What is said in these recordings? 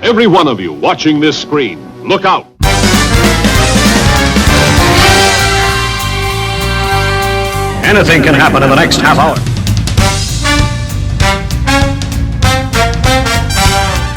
Every one of you watching this screen, look out. Anything can happen in the next half hour.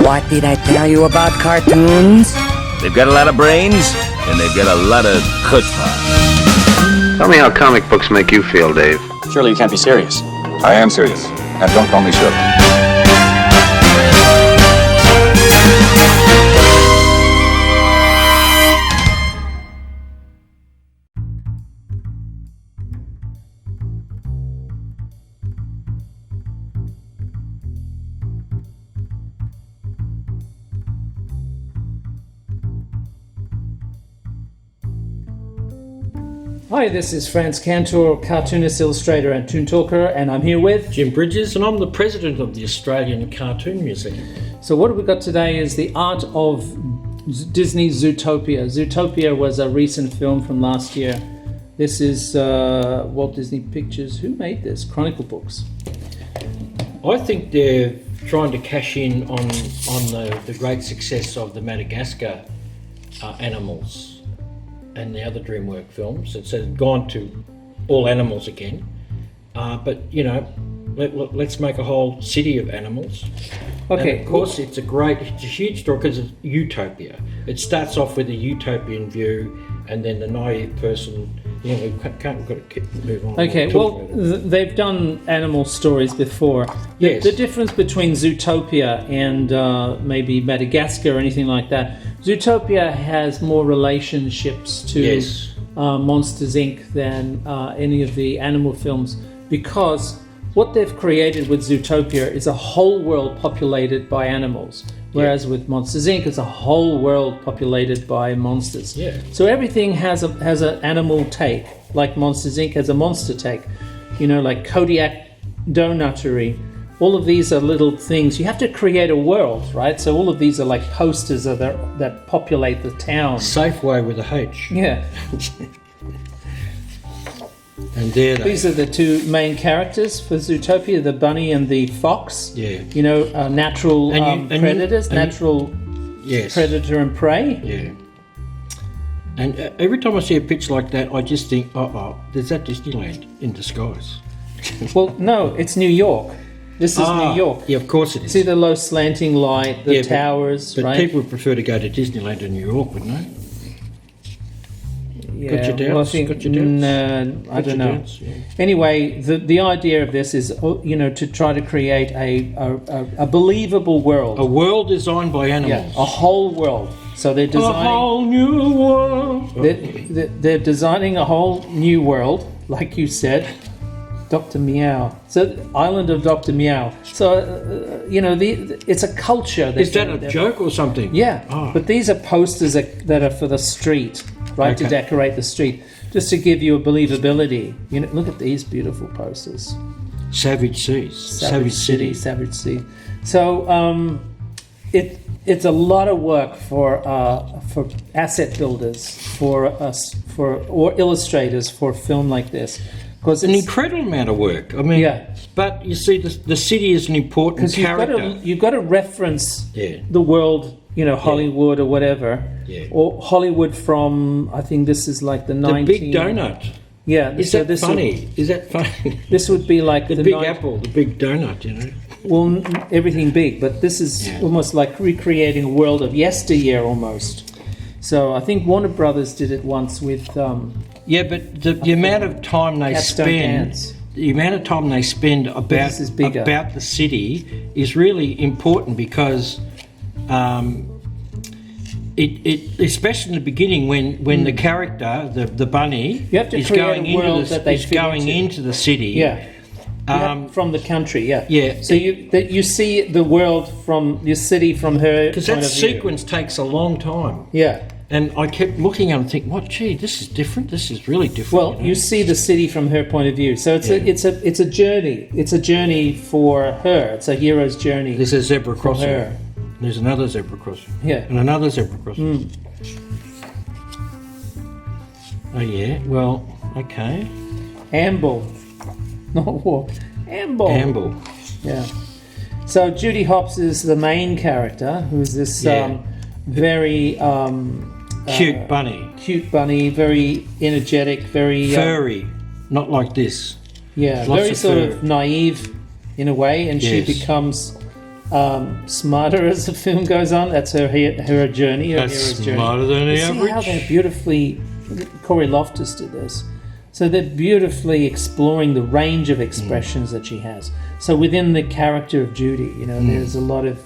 What did I tell you about cartoons? They've got a lot of brains, and they've got a lot of chutzpah. Tell me how comic books make you feel, Dave. Surely you can't be serious. I am serious, and don't call me Shirley. Hi, this is Frantz, Kantor, cartoonist, illustrator and toon talker, and I'm here with Jim Bridges, and I'm the president of the Australian Cartoon Museum. So what we got today is the art of Disney's Zootopia. Zootopia was a recent film from last year. This is Walt Disney Pictures. Who made this? Chronicle Books. I think they're trying to cash in on the great success of the Madagascar animals and the other DreamWorks films. It's gone to all animals again, but you know, let's make a whole city of animals. Okay. And of course, it's a huge story because it's utopia. It starts off with a utopian view, and then the naive person. You know, we've got to move on. Okay. Well, they've done animal stories before. Yes. The difference between Zootopia and maybe Madagascar or anything like that. Zootopia has more relationships to Monsters Inc. than any of the animal films, because what they've created with Zootopia is a whole world populated by animals, whereas with Monsters Inc. it's a whole world populated by monsters. Yeah. So everything has an animal take, like Monsters Inc. has a monster take. You know, like Kodiak Donuttery. All of these are little things. You have to create a world, right? So all of these are like posters that populate the town. Safeway with a H. Yeah. And these are the two main characters for Zootopia, the bunny and the fox. Yeah. You know, natural predators, natural predator and prey. Yeah. And every time I see a picture like that, I just think, there's that Disneyland in disguise. Well, no, it's New York. This is New York. Yeah, of course it is. See the low slanting light, the towers, but right? people would prefer to go to Disneyland in New York, wouldn't they? Yeah, got your doubts? well, I think, got your doubts? No, I don't know. Doubts, yeah. Anyway, the idea of this is, you know, to try to create a believable world. A world designed by animals. Yeah, a whole world. So they're designing a whole new world. They're designing a whole new world, like you said. Dr. Meow. So, Island of Dr. Meow. So, you know, it's a culture. Is that a joke or something? Yeah. Oh. But these are posters that are for the street, right? Okay. To decorate the street, just to give you a believability. You know, look at these beautiful posters. Savage Seas. Savage City. Savage Sea. So, it's a lot of work for asset builders, or illustrators for a film like this. It's an incredible amount of work. I mean, but you see, the city is an important character. You've got to reference the world, you know, Hollywood or whatever, or Hollywood from, I think this is like the Big Donut. Yeah, is that funny? Is that funny? This would be like the Big Apple, the Big Donut, you know. Well, everything big, but this is almost like recreating a world of yesteryear almost. So I think Warner Brothers did it once with. Yeah, but the amount of time they spend, about the city is really important, because it especially in the beginning when the character, the bunny, is going into the city. Yeah. From the country, So you see the world from your city from her. Because that sequence takes a long time. Yeah. And I kept looking at it and thinking, "What? Gee, this is different. This is really different." Well, you see the city from her point of view, so it's a journey. It's a journey for her. It's a hero's journey. There's a zebra crossing. Her. There's another zebra crossing. Yeah. And another zebra crossing. Oh yeah. Well, okay. Amble, not walk. Amble. Amble. Yeah. So Judy Hopps is the main character, who's this very Cute bunny. Very energetic, very furry, not like this. Yeah, Lots very of sort fur. of naive in a way, and she Yes. becomes smarter as the film goes on. That's her journey. Her That's hero's journey. smarter than the You see how average. they're beautifully. Corey Loftus did this, so they're beautifully exploring the range of expressions that she has. So within the character of Judy, there's a lot of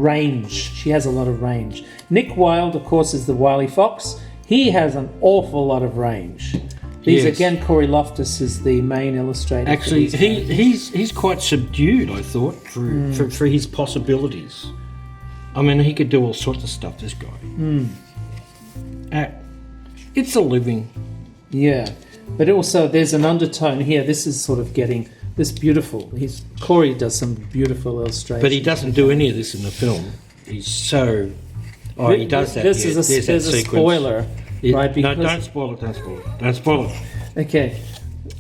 range. She has a lot of range. Nick Wilde, of course, is the wily fox. He has an awful lot of range. These Yes. again, Corey Loftus is the main illustrator. for Actually, these he's quite subdued, I thought, for his possibilities. I mean, he could do all sorts of stuff, this guy. It's a living. Yeah, but also there's an undertone here. This is sort of getting this beautiful. Corey does some beautiful illustrations. But he doesn't do any of this in the film. He's so... Oh, he does that. This yeah. is There's there's that a sequence. spoiler, right? No, Because don't spoil it, don't spoil it. Don't spoil it. okay,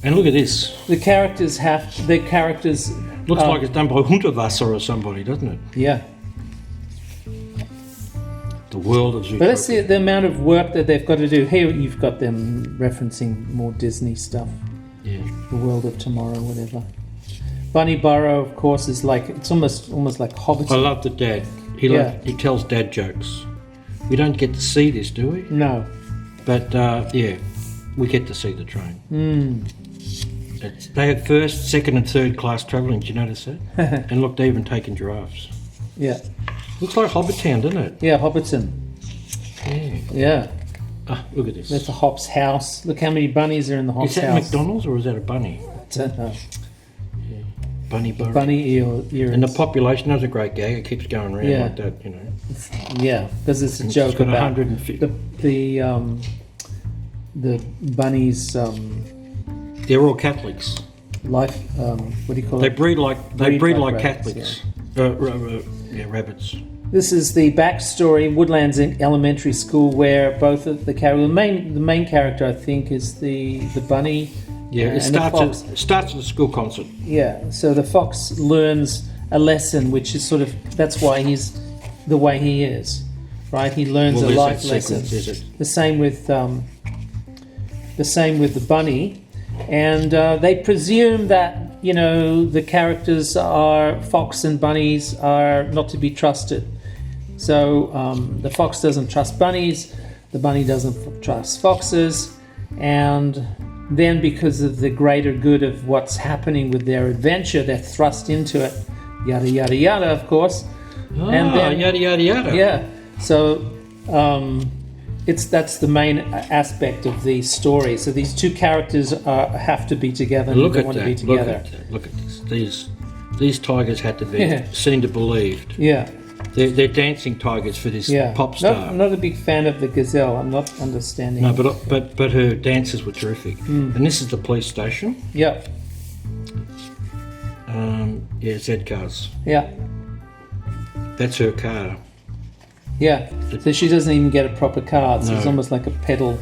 And look at this. the characters Looks like it's done by Hunterwasser or somebody, doesn't it? yeah. The world of Zootopia. But let's see the amount of work that they've got to do. Here you've got them referencing more Disney stuff. Yeah. The World of Tomorrow, whatever. Bunny Burrow, of course, is like it's almost like Hobbit. I love the dad. He tells dad jokes. We don't get to see this, do we? No. But we get to see the train. They have first, second, and third class travelling. Do you notice that? And look, they're even taking giraffes. Yeah. Looks like Hobbitown, doesn't it? Yeah, Hobbiton. Yeah. Yeah. Ah, look at this. That's the Hopps house. Look how many bunnies are in the Hopps Is that house. McDonald's or is that a bunny? I don't know. Bunny burrow. Bunny ears. And the population, that's a great gag. It keeps going around Yeah. like that, you know. Yeah, because it's a It's joke got about 150. the bunnies' They're all Catholics. life. What do you call They it? breed like Breed like Catholics. Rabbits. This is the backstory, Woodlands Elementary School, where both of the main character, I think, is the bunny. Yeah, it and the fox. starts at a school concert. Yeah, so the fox learns a lesson, which is sort of that's why he's the way he is, right? He learns a there's life that lesson. sequence, is it? The same with the bunny, and they presume that the characters are fox and bunnies are not to be trusted. So the fox doesn't trust bunnies, the bunny doesn't trust foxes, and then because of the greater good of what's happening with their adventure, they're thrust into it, yada yada yada, of course. And then yada yada yada. yeah, so that's the main aspect of the story. So these two characters have to be together. Look and at want that. to be together. Look at this. These tigers had to be Yeah. seen to believed. Yeah, They're dancing tigers for this yeah. pop star. I'm not a big fan of the gazelle. I'm not understanding. No, but her dances were terrific. Hmm. And this is the police station. Yeah, Yeah, Z cars. yeah, That's her car. yeah. So she doesn't even get a proper car. So it's No. almost like a pedal,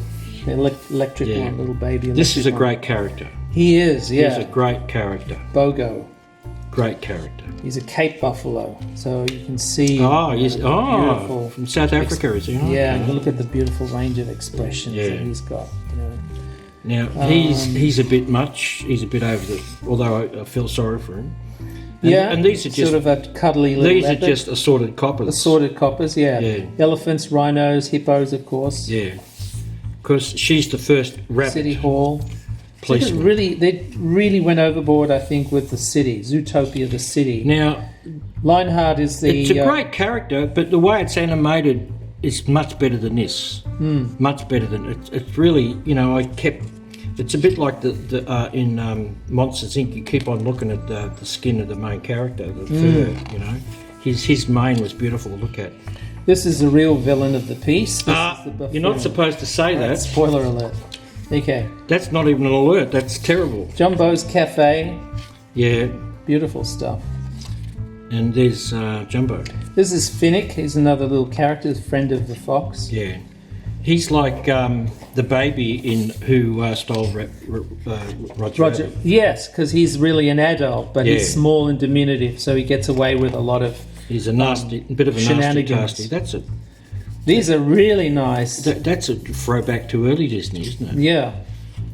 electric Yeah. one, little baby. This is a electric one. great character. He is. Yeah, He's a great character. Bogo. Great character. He's a Cape buffalo, so you can see. Oh, yes. beautiful Oh, from South Africa, is he? Oh, Yeah, okay. and look at the beautiful range of expressions Yeah. that he's got. Now he's a bit much. He's a bit over the. Although I feel sorry for him. And, Yeah, and these are just sort of a cuddly little these are leopard. just assorted coppers. Assorted coppers, yeah. Yeah. Elephants, rhinos, hippos, of course. Yeah, because she's the first rabbit City Hall. policeman. They really went overboard, I think, with the city. Zootopia, the city. Now Lionheart is the. it's a great character, but the way it's animated is much better than this. Much better than it's really. I kept. It's a bit like the in Monsters Inc. You keep on looking at the skin of the main character, the fur. His mane was beautiful to look at. This is the real villain of the piece. This is the buffoon. You're not supposed to say that. Spoiler alert. Okay. That's not even an alert. That's terrible. Jumbo's Cafe. Yeah, Beautiful stuff. and there's Jumbo. This is Finnick. He's another little character, friend of the fox. Yeah. He's like the baby in Who Stole Roger Rabbit. Yes, because he's really an adult, but he's small and diminutive, so he gets away with a lot of. He's a nasty, bit of a nasty shenanigans. tasty. That's a. These are really nice. That's a throwback to early Disney, isn't it? Yeah.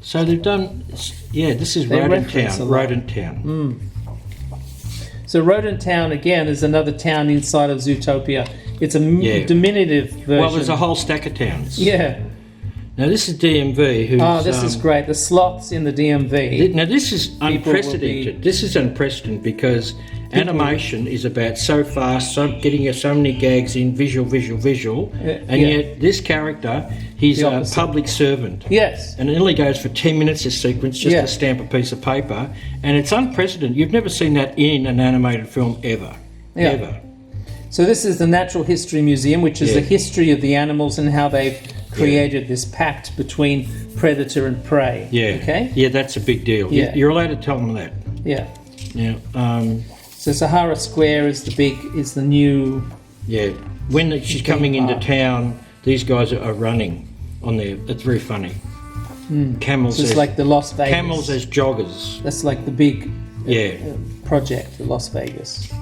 So they've done. Yeah, this is They Rodent reference a Town. lot. Rodent Town. So Rodent Town again is another town inside of Zootopia. It's a diminutive version. Well, there's a whole stack of towns. Yeah. Now this is DMV. Who's, This is great. The sloths in the DMV. Now this is unprecedented. This is unprecedented because animation is about so fast, getting so many gags in, visual, and yet this character, he's The a opposite. public servant. Yes. And it only goes for 10 minutes, this sequence, just to stamp a piece of paper. And it's unprecedented. You've never seen that in an animated film ever. Yeah. Ever. So this is the Natural History Museum, which is the history of the animals and how they've created this pact between predator and prey. Yeah. Okay? Yeah, that's a big deal. Yeah. You're allowed to tell them that. Yeah. Now, So Sahara Square is the new. yeah. When she's coming into town, these guys are running on there. It's very funny. Camels. So it's as, like the Las Vegas. camels as joggers. That's like the big Yeah. project, the Las Vegas.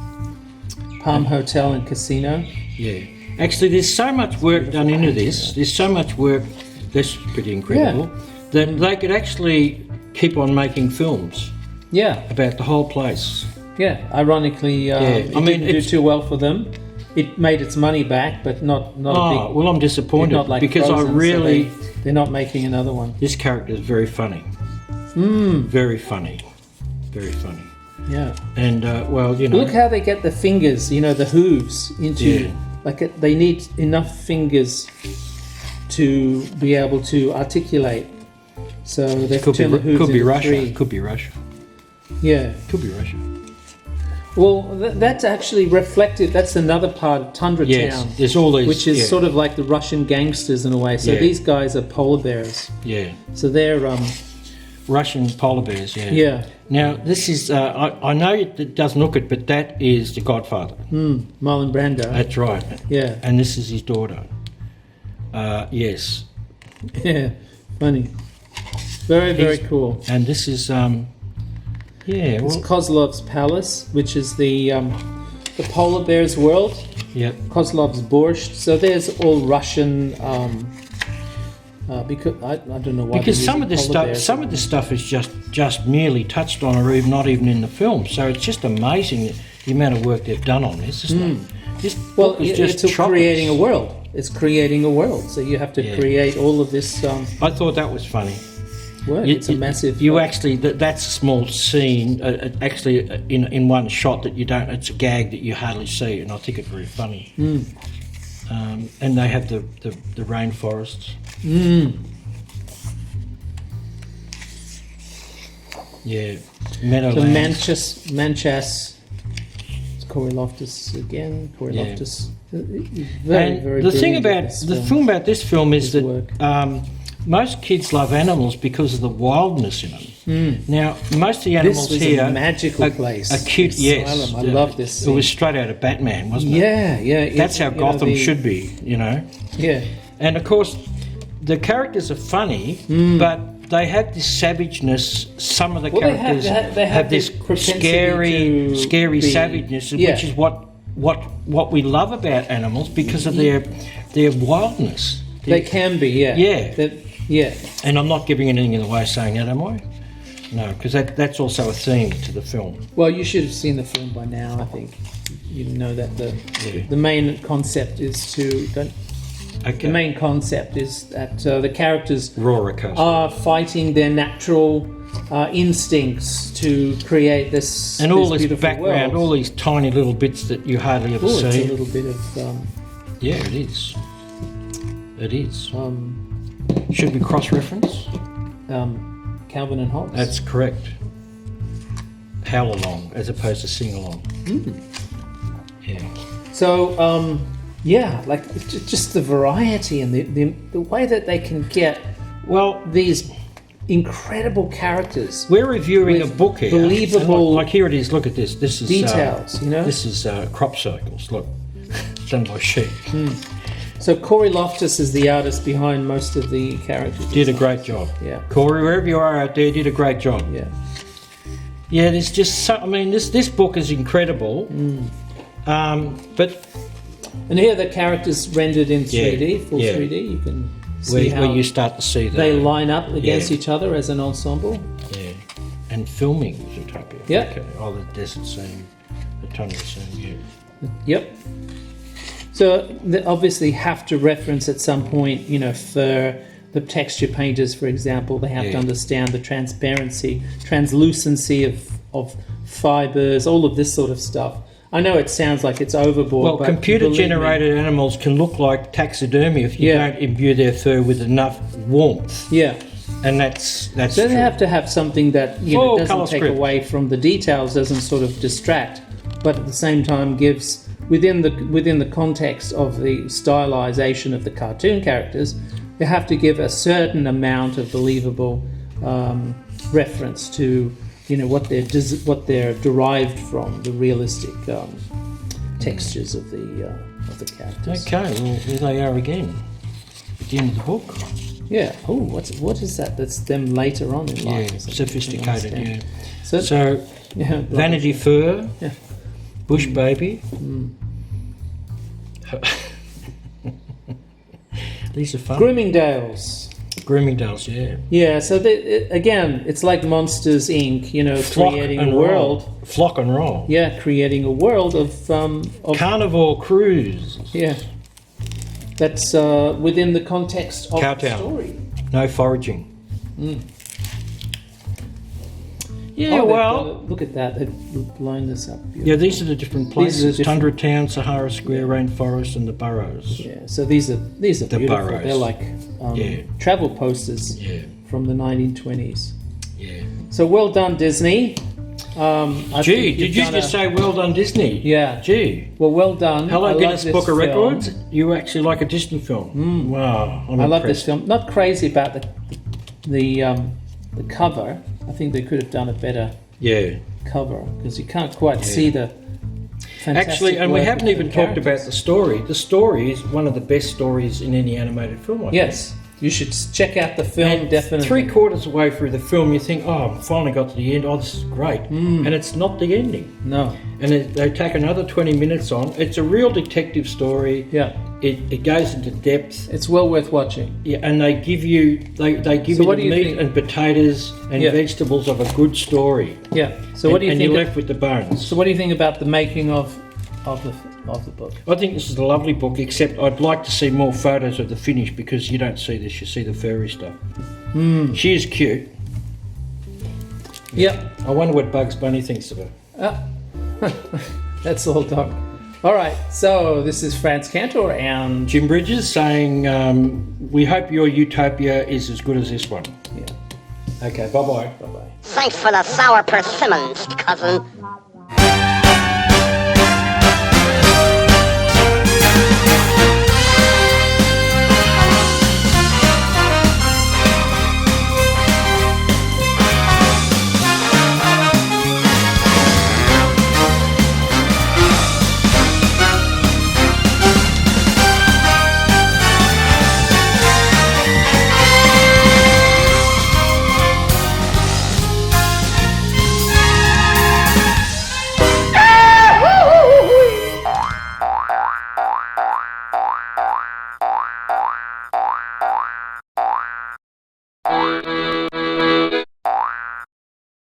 Palm Hotel and Casino. Yeah. Actually, there's so much work done into this. There's so much work. That's pretty incredible. That they could actually keep on making films Yeah. about the whole place. Yeah. Ironically, it didn't do too well for them. It made its money back, but not a big. Well, I'm disappointed not like because Frozen, I really. they're not making another one. This character is very funny. Very funny. Very funny. Yeah. And, well, you know. Look how they get the fingers, the hooves into. Yeah. Like they need enough fingers to be able to articulate. So they could turn the hooves be into Russia. three. Could be Russia. Yeah. Could be Russia. Well, that's actually reflected. That's another part of Tundra Town. There's all these. Which is sort of like the Russian gangsters in a way. So these guys are polar bears. Yeah. So they're Russian polar bears, yeah. Yeah. Now, this is, I know it doesn't look it, but that is the Godfather. Marlon Brando. That's right. Yeah. And this is his daughter. Yes. Yeah. Funny. Very, very cool. And this is, It's Kozlov's Palace, which is the polar bear's world. Yep. Kozlov's Borscht. So there's all Russian. Because I don't know why. Because some of this stuff is just merely touched on, or even not even in the film. So it's just amazing the amount of work they've done on this, isn't it? This book is just it's creating a world. It's creating a world. So you have to create all of this. I thought that was funny. Work. It's a massive. You actually that's a small scene. Actually, in one shot that you don't. It's a gag that you hardly see, and I think it's very funny. And they have the rainforests. Yeah, Meadowlands. So Manchas. It's Corey Loftus again. Corey Loftus. Very, and very. The thing about the film about this film is that work. Most kids love animals because of the wildness in them. Now, most of the animals this was here a magical place. are cute. Yes, Asylum. I love this It scene. was straight out of Batman, wasn't it? Yeah. That's how Gotham should be, Yeah. And of course, the characters are funny, but they have this savageness. Some of the characters they have this propensity scary to be- savageness, which is what we love about animals because of their wildness. They can be, yeah. Yeah. And I'm not giving anything away saying that, am I? No, because that's also a theme to the film. Well, you should have seen the film by now, I think. You know that the main concept is the main concept is that the characters are fighting their natural instincts to create this and all this beautiful background, world. all these tiny little bits that you hardly ever see. It's a little bit of yeah, it is. It is. Should we cross-reference? Calvin and Hobbes. That's correct. Howl along as opposed to sing along. Yeah. So, like just the variety and the way that they can get these incredible characters. We're reviewing a with book here. believable like here it is. Look at this. This is details. This is crop circles. Look, done by sheep. So Corey Loftus is the artist behind most of the characters. Did a great job. Yeah. Corey, wherever you are out there, did a great job. Yeah. Yeah, there's just so, I mean, this book is incredible. But And here the characters rendered in 3D, full yeah. 3D. You can see where how you start to see they line up against Yeah. each other as an ensemble. Yeah. And filming Zootopia. Yeah. Okay. Oh, the desert scene, the tunnel scene, yeah. Yep. So they obviously have to reference at some point, you know, for the texture painters, for example, they have to understand the translucency of fibers, all of this sort of stuff. I know it sounds like it's overboard. Well, but computer-generated animals can look like taxidermy if you don't imbue their fur with enough warmth. Yeah. And that's So true. they have to have something that doesn't colour take script. away from the details, doesn't sort of distract, but at the same time gives within the context of the stylization of the cartoon characters, they have to give a certain amount of believable reference to what they're derived from, the realistic textures of the characters. Okay, well, here they are again. At the end of the book. Yeah. Oh, what is that? That's them later on in life. Yeah, or something. sophisticated, yeah. So yeah, Vanity Fur, Yeah. Bush Baby. These are fun. Groomingdales. Groomingdales, yeah. Yeah, so again, it's like Monsters Inc. Creating a world. Flock and roll. Yeah, creating a world of Carnivore Cruise. yeah. That's within the context of the Cowtown. story. No foraging. Yeah, Oh, well, look at that. They've blown this up. yeah, these are the different These are the places: different- Tundra Town, Sahara Square, Rainforest, and the Burrows. Yeah, so these are beautiful. burrows. They're like Yeah. travel posters Yeah, from the 1920s. yeah. So well done, Disney. I Gee, think did you've you done just say well done, Disney? Yeah. Gee. Well done. I Hello, love Guinness this Book of film. Records. You actually like a Disney film? Wow, I'm I love this impressed. film. Not crazy about the cover. I think they could have done a better Yeah. cover because you can't quite see the fantastic Actually, and we work haven't of even the talked about characters. the story. The story is one of the best stories in any animated film, I think. Yes, you should check out the film. And Definitely. 3/4 away through the film, you think, oh, I finally got to the end. Oh, this is great. And it's not the ending. No. And they take another 20 minutes on. It's a real detective story. Yeah, It goes into depth. it's well worth watching. Yeah, and they give you they give So you what the do you meat think? and potatoes and Yeah. vegetables of a good story. Yeah. So what do you and think? you're left with the bones. So what do you think about the making of the book? I think this is a lovely book, except I'd like to see more photos of the finish because you don't see this, you see the furry stuff. She is cute. Yep. I wonder what Bugs Bunny thinks of her. That's all, Doc. All right. So this is Frantz Kantor and Jim Bridges saying, we hope your Utopia is as good as this one. yeah. Okay, bye-bye. Bye bye. Thanks for the sour persimmons, cousin.